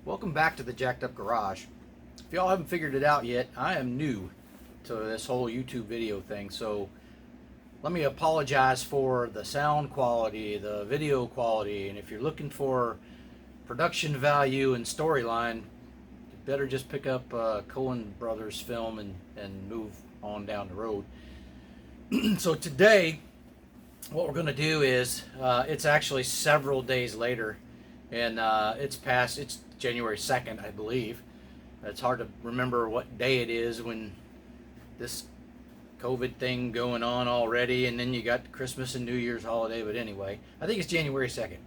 Welcome back to the Jacked Up Garage. If y'all haven't figured it out yet, I am new to this whole YouTube video thing, so let me apologize for the sound quality, the video quality, and if you're looking for production value and storyline, you better just pick up Coen Brothers film and move on down the road. So today, what we're going to do is, it's actually several days later, and it's January 2nd, I believe. It's hard to remember what day it is when this COVID thing going on already, and then you got Christmas and New Year's holiday, but anyway, I think it's January 2nd.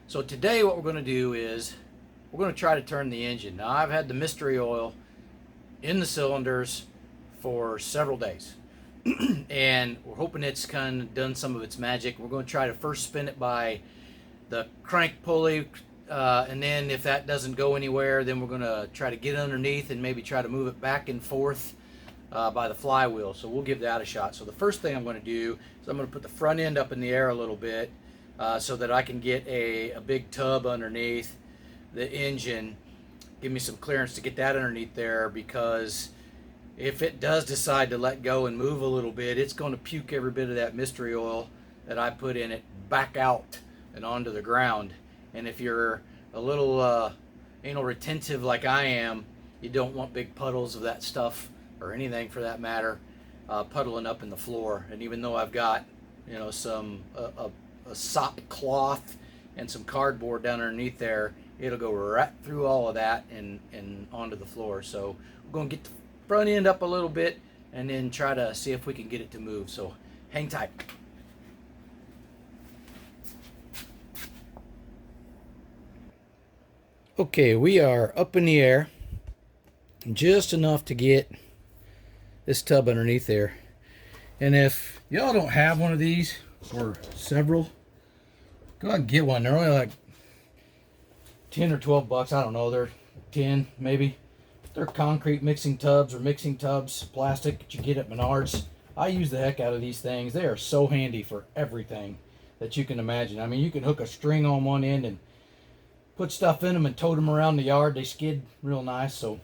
So today what we're going to do is we're going to try to turn the engine. Now, I've had the mystery oil in the cylinders for several days, and we're hoping it's kind of done some of its magic. We're going to try to first spin it by the crank pulley, and then if that doesn't go anywhere, then we're going to try to get underneath and maybe try to move it back and forth by the flywheel. So we'll give that a shot. So the first thing I'm going to do is I'm going to put the front end up in the air a little bit so that I can get a big tub underneath the engine. Give me some clearance to get that underneath there, because if it does decide to let go and move a little bit, it's going to puke every bit of that mystery oil that I put in it back out and onto the ground. And if you're a little anal retentive like I am, you don't want big puddles of that stuff, or anything for that matter, puddling up in the floor. And even though I've got, you know, some a sop cloth and some cardboard down underneath there, it'll go right through all of that and onto the floor. So we're going to get the front end up a little bit and then try to see if we can get it to move. So hang tight. Okay, we are up in the air just enough to get this tub underneath there. And if y'all don't have one of these, or several, go out and get one. They're only like 10 or 12 bucks. I don't know. They're 10 maybe. They're concrete mixing tubs, or mixing tubs, plastic that you get at Menards. I use the heck out of these things. They are so handy for everything that you can imagine. I mean, you can hook a string on one end and put stuff in them and tote them around the yard. They skid real nice. So,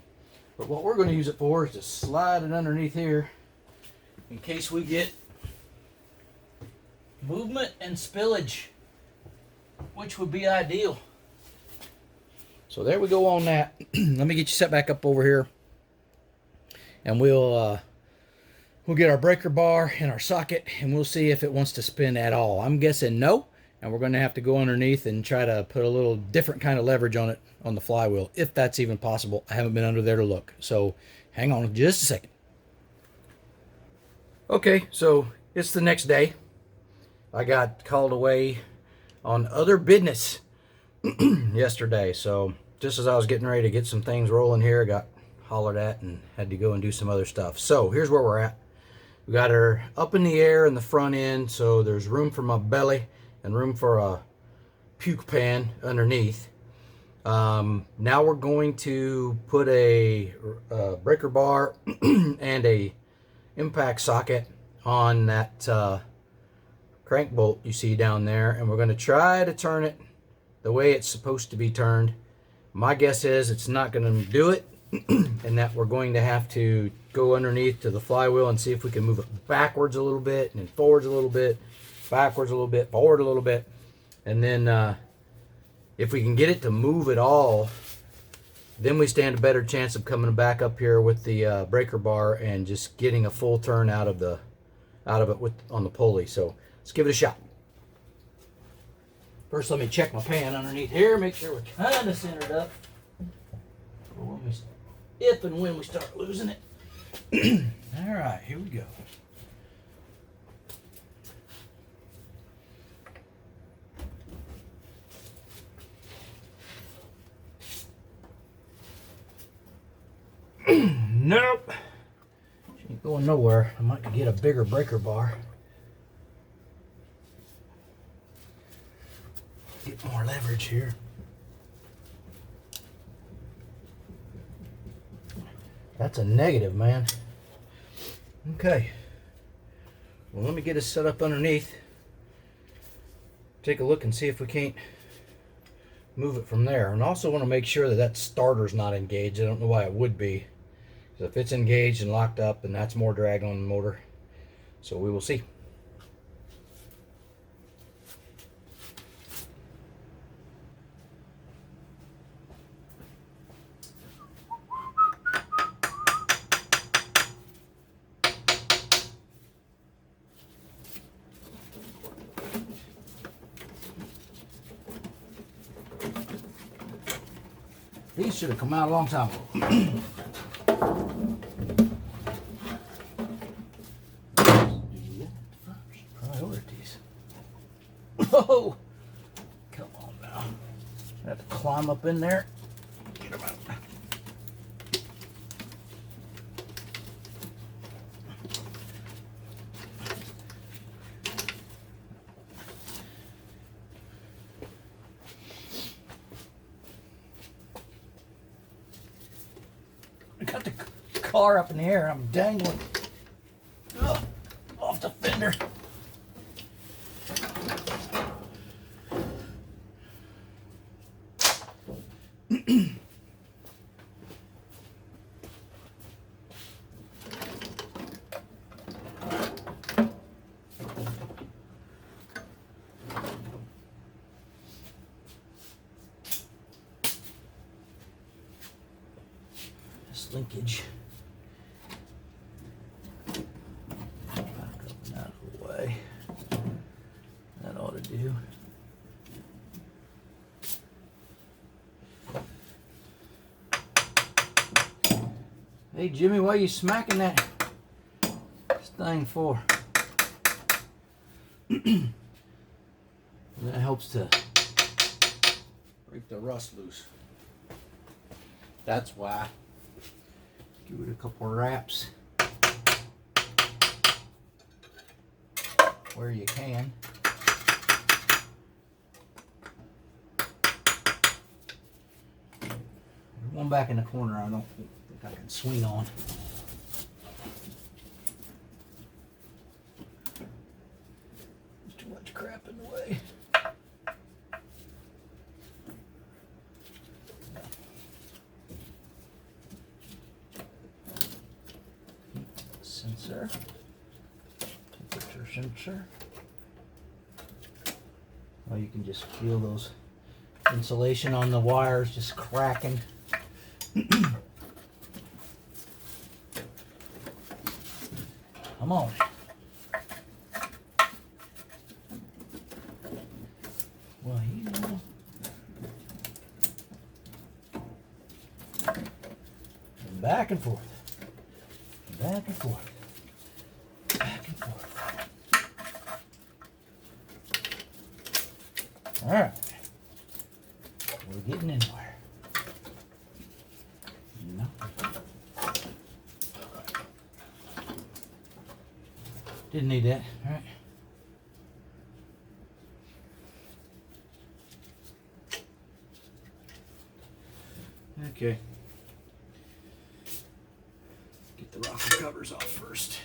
but what we're going to use it for is to slide it underneath here in case we get movement and spillage, which would be ideal. So there we go on that. Let me get you set back up over here, and we'll get our breaker bar in our socket, and we'll see if it wants to spin at all. I'm guessing no. And we're going to have to go underneath and try to put a little different kind of leverage on it, on the flywheel, if that's even possible. I haven't been under there to look. So hang on just a second. Okay, so it's the next day. I got called away on other business yesterday. So just as I was getting ready to get some things rolling here, I got hollered at and had to go and do some other stuff. So here's where we're at. We got her up in the air in the front end, so there's room for my belly and room for a puke pan underneath. Now we're going to put a breaker bar and a impact socket on that crank bolt you see down there, and we're going to try to turn it the way it's supposed to be turned. My guess is it's not going to do it, and that we're going to have to go underneath to the flywheel and see if we can move it backwards a little bit, and then forwards a little bit, backwards a little bit, forward a little bit, and then if we can get it to move at all, then we stand a better chance of coming back up here with the breaker bar and just getting a full turn out of it on the pulley. So let's give it a shot. First, let me check my pan underneath here, make sure we're kind of centered up if and when we start losing it. All right, here we go. Nope. She ain't going nowhere. I might get a bigger breaker bar. Get more leverage here. That's a negative, man. Okay. Well, let me get us set up underneath. Take a look and see if we can't move it from there. And also want to make sure that that starter's not engaged. I don't know why it would be. Because if it's engaged and locked up, then that's more drag on the motor. So we will see. These should have come out a long time ago. Priorities. Oh, come on now. I have to climb up in there. Get them out. I got the car up in the air. I'm dangling off the fender. This linkage. Back up and out of the way. That ought to do. Hey Jimmy, why are you smacking that thing for? That helps to break the rust loose. That's why. Give it a couple of wraps where you can. One back in the corner I don't think I can swing on. There's too much crap in the way. Sensor. Temperature sensor. Oh, you can just feel those insulation on the wires just cracking. Come on. Well, you know. And back and forth. Back and forth. Back and forth. All right. We're getting anywhere. No. Didn't need that. All right. Okay. Get the rocker covers off first.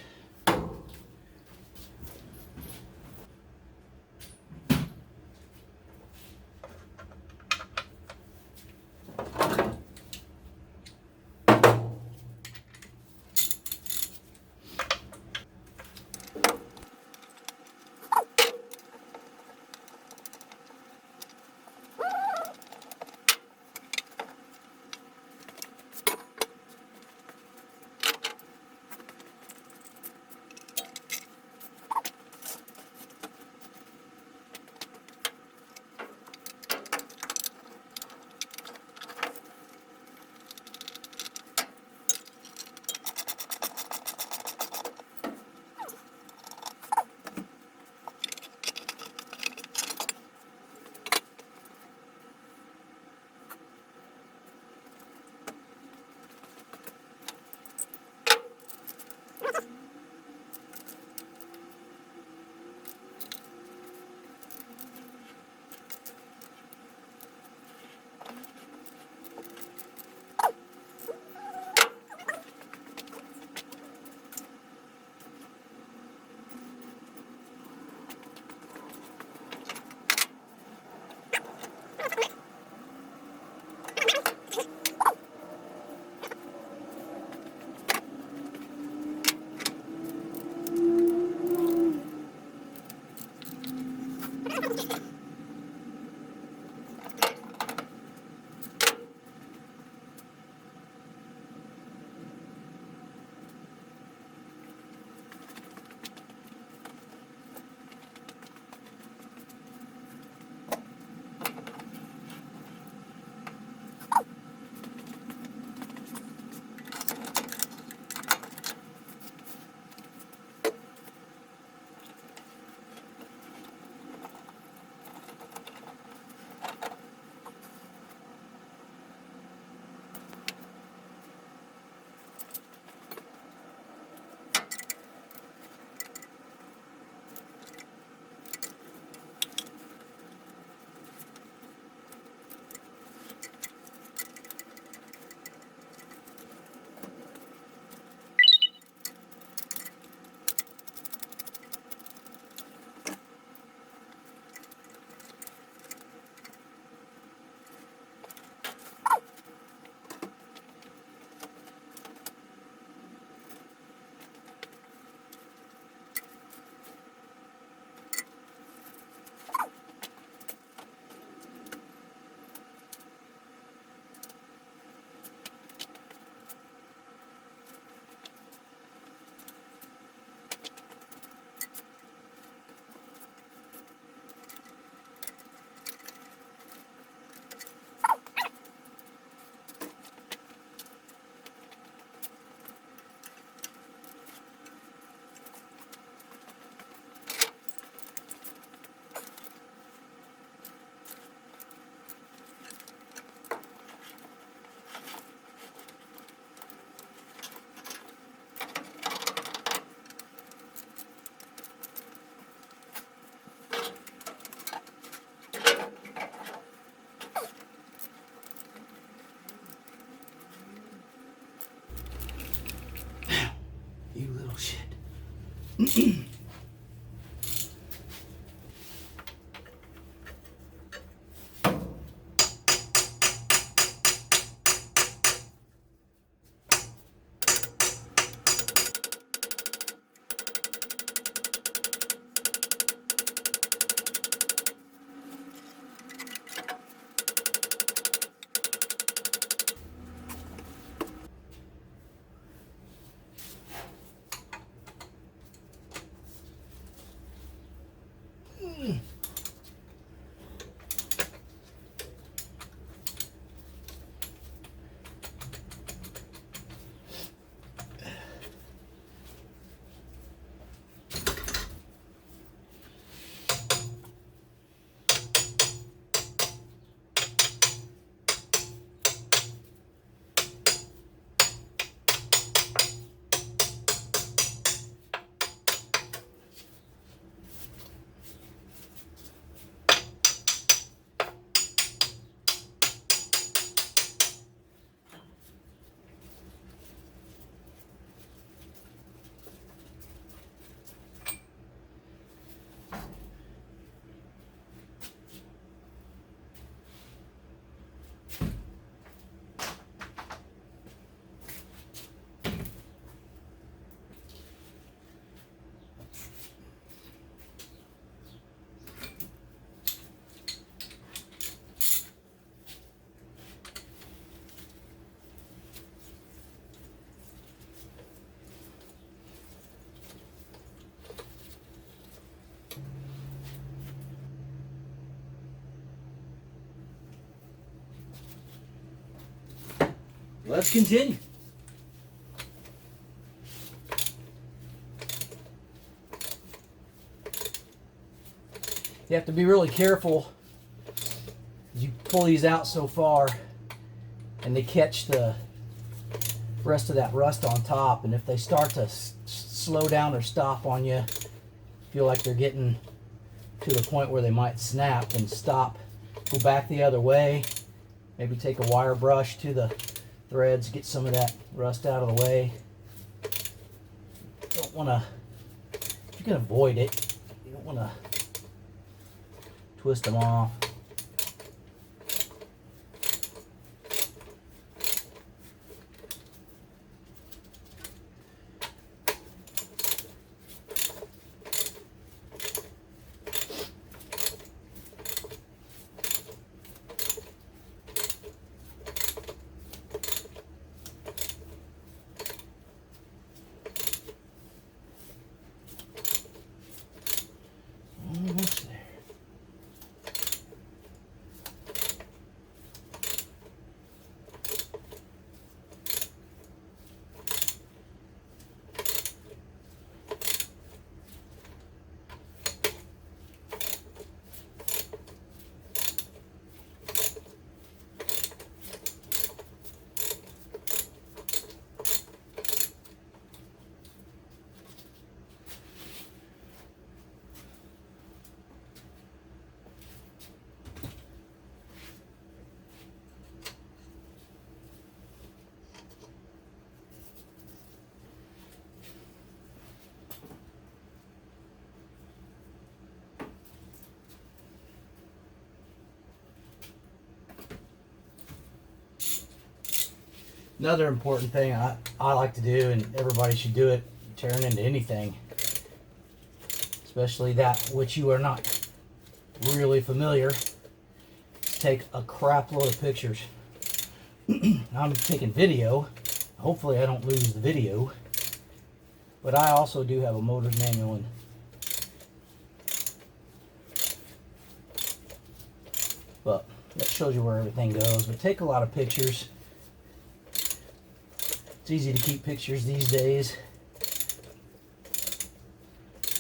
You little shit. Let's continue. You have to be really careful as you pull these out so far and they catch the rest of that rust on top, and if they start to slow down or stop on you, feel like they're getting to the point where they might snap, then stop, go back the other way, maybe take a wire brush to the threads, get some of that rust out of the way. You don't want to, if you can avoid it, you don't want to twist them off. Another important thing I like to do, and everybody should do it, turn into anything, especially that which you are not really familiar, take a crap load of pictures. I'm taking video. Hopefully I don't lose the video. But I also do have a motor's manual, and but that shows you where everything goes. But take a lot of pictures. It's easy to keep pictures these days.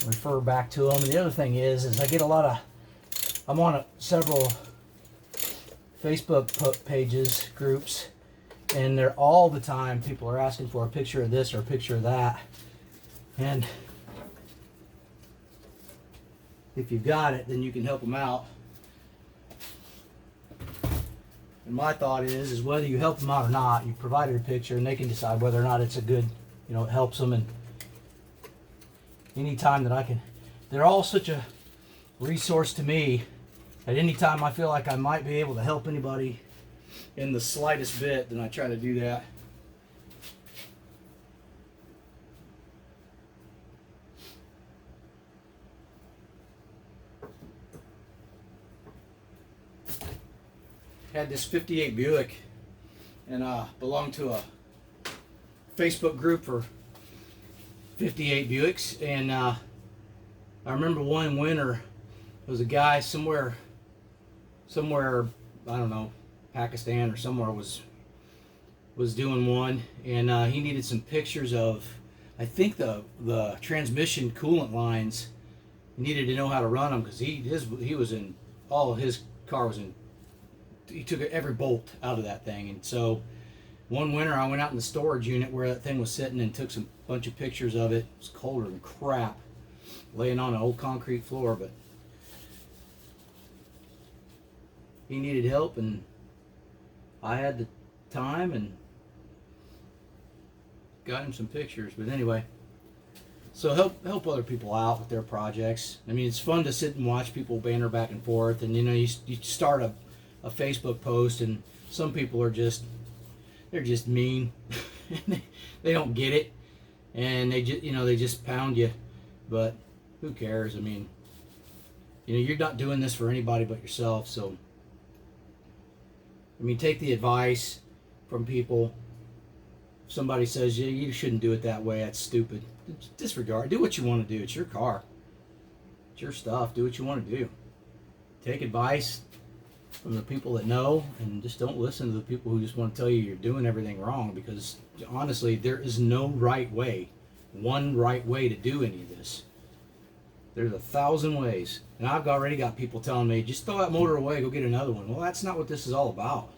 Refer back to them. And the other thing is I get a lot of, I'm on several Facebook pages, groups, and they're all the time people are asking for a picture of this or a picture of that. And if you've got it, then you can help them out. And my thought is whether you help them out or not, you provided a picture, and they can decide whether or not it's a good, you know, it helps them. And anytime that I can, they're all such a resource to me. At any time I feel like I might be able to help anybody in the slightest bit, then I try to do that. Had this 58 Buick, and belonged to a Facebook group for 58 Buicks. And I remember one winter, there was a guy somewhere, I don't know, Pakistan or somewhere, was doing one, and he needed some pictures of, I think the transmission coolant lines. He needed to know how to run them because he was in, all of his car was in, he took every bolt out of that thing. And so one winter I went out in the storage unit where that thing was sitting and took some bunch of pictures of it. It was colder than crap, laying on an old concrete floor, but he needed help and I had the time and got him some pictures. But anyway, so help other people out with their projects. I mean, it's fun to sit and watch people banter back and forth, and you know, you start a Facebook post and some people are just, they're just mean. They don't get it, and they just, you know, they just pound you. But who cares? I mean, you know, you're not doing this for anybody but yourself. So I mean, take the advice from people. If somebody says, yeah, you shouldn't do it that way, that's stupid, disregard. Do what you want to do. It's your car, it's your stuff. Do what you want to do. Take advice from the people that know, and just don't listen to the people who just want to tell you you're doing everything wrong, because honestly, there is no right way, one right way to do any of this. There's 1,000 ways, and I've already got people telling me, just throw that motor away, go get another one. Well, that's not what this is all about.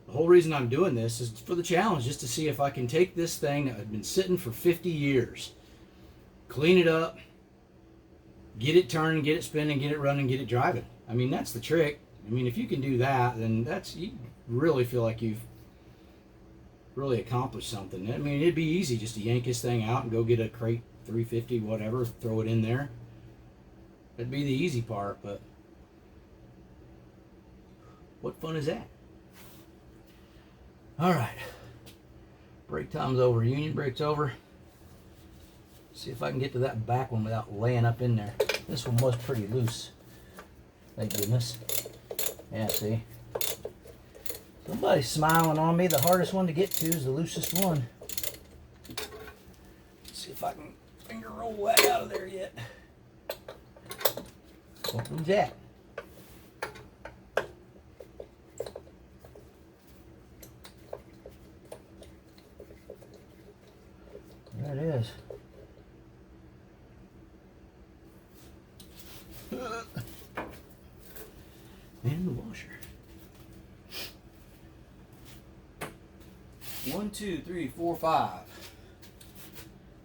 The whole reason I'm doing this is for the challenge, just to see if I can take this thing that had been sitting for 50 years, clean it up, get it turning, get it spinning, get it running, get it driving. I mean, that's the trick. I mean, if you can do that, then you really feel like you've really accomplished something. I mean, it'd be easy just to yank this thing out and go get a crate 350, whatever, throw it in there. That'd be the easy part, but what fun is that? All right, break time's over. Union break's over. See if I can get to that back one without laying up in there. This one was pretty loose, thank goodness. Yeah, see? Somebody's smiling on me. The hardest one to get to is the loosest one. Let's see if I can finger roll that out of there yet. Open jack. There it is. And the washer. 1, 2, 3, 4, 5.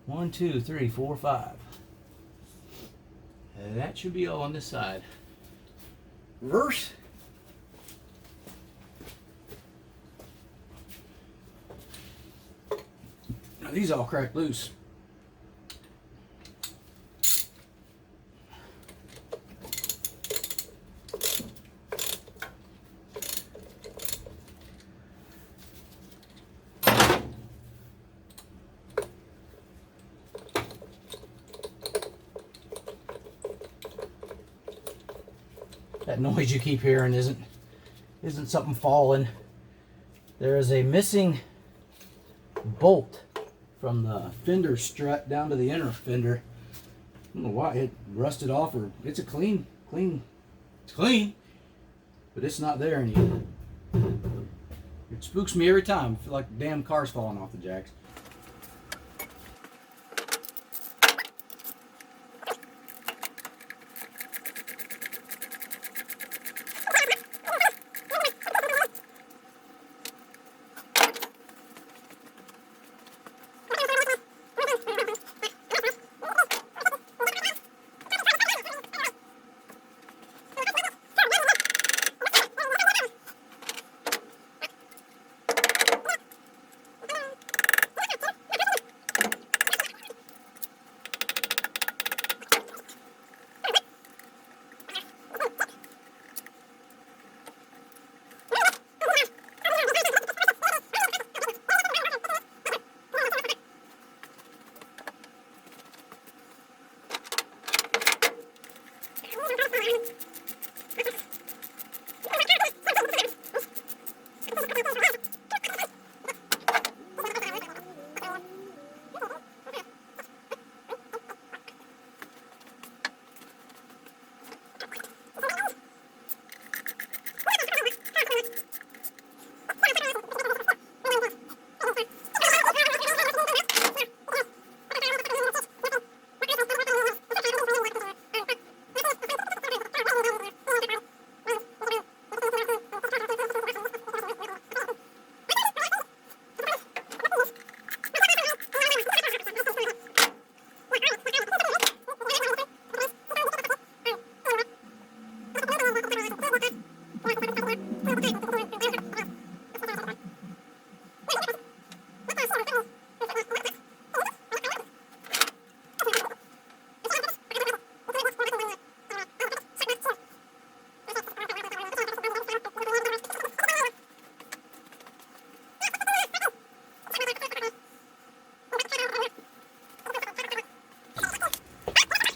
1, 2, 3, 4, 5. That should be all on this side. Reverse. Now these all cracked loose. that noise you keep hearing isn't something falling. There is a missing bolt from the fender strut down to the inner fender. I don't know why it rusted off, or it's a clean, it's clean, but it's not there anymore. It spooks me every time. I feel like the damn car's falling off the jacks.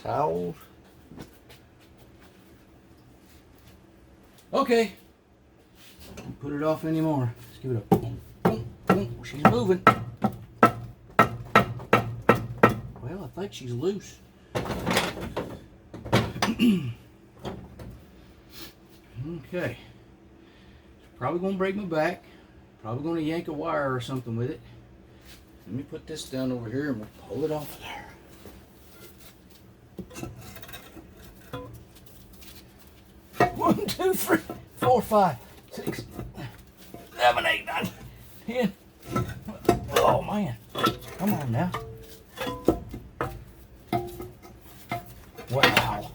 Towels. Okay. Don't put it off anymore. Let's give it a boom, boom, boom. She's moving. Well, I think she's loose. Okay. Probably gonna break my back. Probably gonna yank a wire or something with it. Let me put this down over here and we'll pull it off there. 1, 2, 3, 4, 5, 6, 7, 8, 9, 10. Oh man. Come on now. Wow.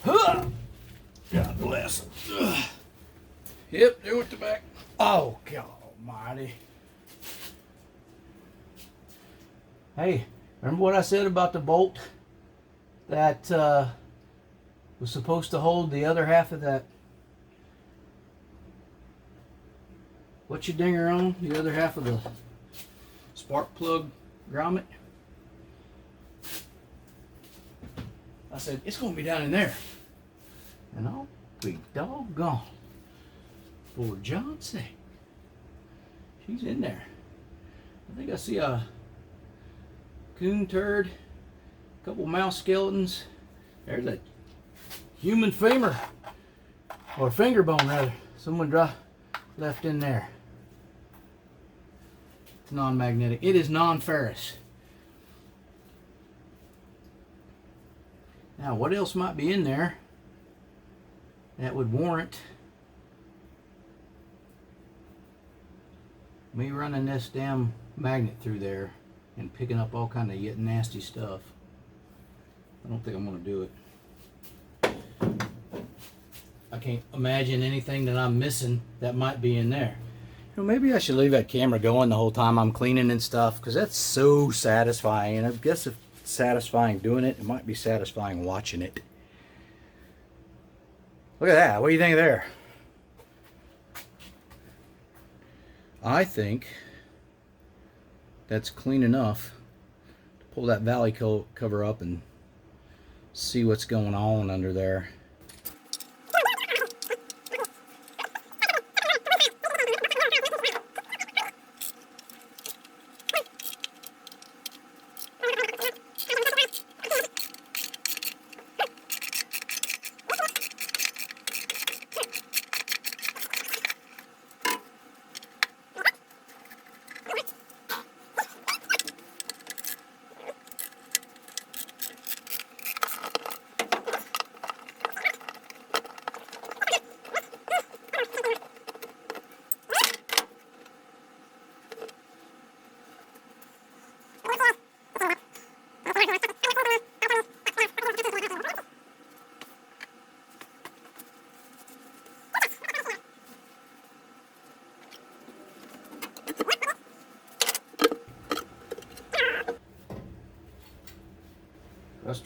God bless. Yep, there with the back. Oh, God almighty. Hey, remember what I said about the bolt that was supposed to hold the other half of that? What's your dinger on? The other half of the spark plug grommet? I said, it's going to be down in there. And I'll be doggone. For John's sake. She's in there. I think I see a coon turd, a couple mouse skeletons. There's a human femur, or finger bone rather. Someone left in there. It's non-magnetic. It is non-ferrous. Now, what else might be in there that would warrant me running this damn magnet through there and picking up all kind of nasty stuff? I don't think I'm going to do it. I can't imagine anything that I'm missing that might be in there. You know, maybe I should leave that camera going the whole time I'm cleaning and stuff, because that's so satisfying. And I guess if it's satisfying doing it, it might be satisfying watching it. Look at that. What do you think there? I think that's clean enough to pull that valley cover up and see what's going on under there.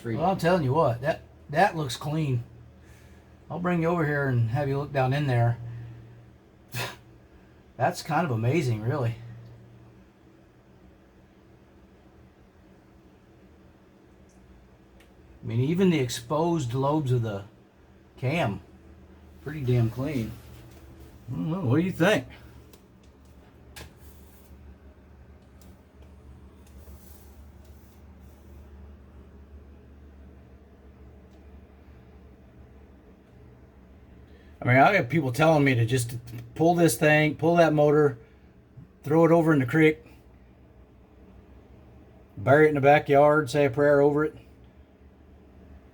3D. Well, I'm telling you what, that looks clean. I'll bring you over here and have you look down in there. That's kind of amazing, really. I mean, even the exposed lobes of the cam, pretty damn clean. I don't know, what do you think? I mean, I have people telling me to just pull this thing, pull that motor, throw it over in the creek, bury it in the backyard, say a prayer over it.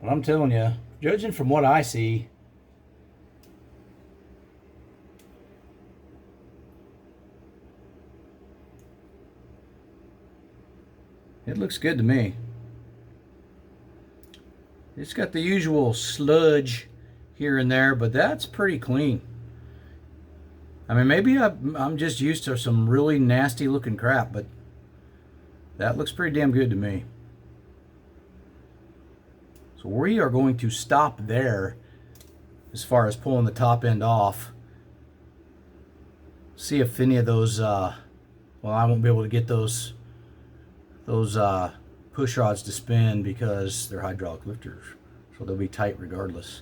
But I'm telling you, judging from what I see, it looks good to me. It's got the usual sludge here and there, but that's pretty clean. I mean, maybe I'm just used to some really nasty looking crap, but that looks pretty damn good to me. So we are going to stop there as far as pulling the top end off. See if any of those, well, I won't be able to get those push rods to spin because they're hydraulic lifters, so they'll be tight regardless.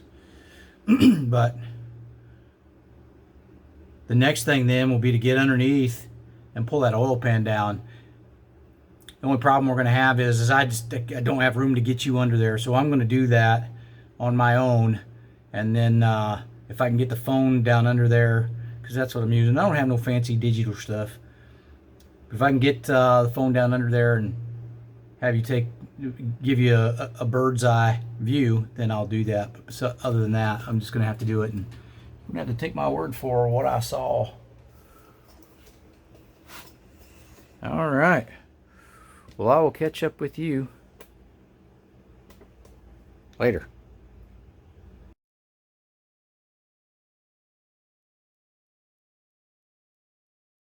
But the next thing then will be to get underneath and pull that oil pan down. The only problem we're going to have is I don't have room to get you under there, so I'm going to do that on my own. And then if I can get the phone down under there, because that's what I'm using. I don't have no fancy digital stuff. If I can get the phone down under there and have you give you a bird's eye view, then I'll do that. But so, other than that, I'm just going to have to do it, and I'm going to have to take my word for what I saw. All right. Well, I will catch up with you later.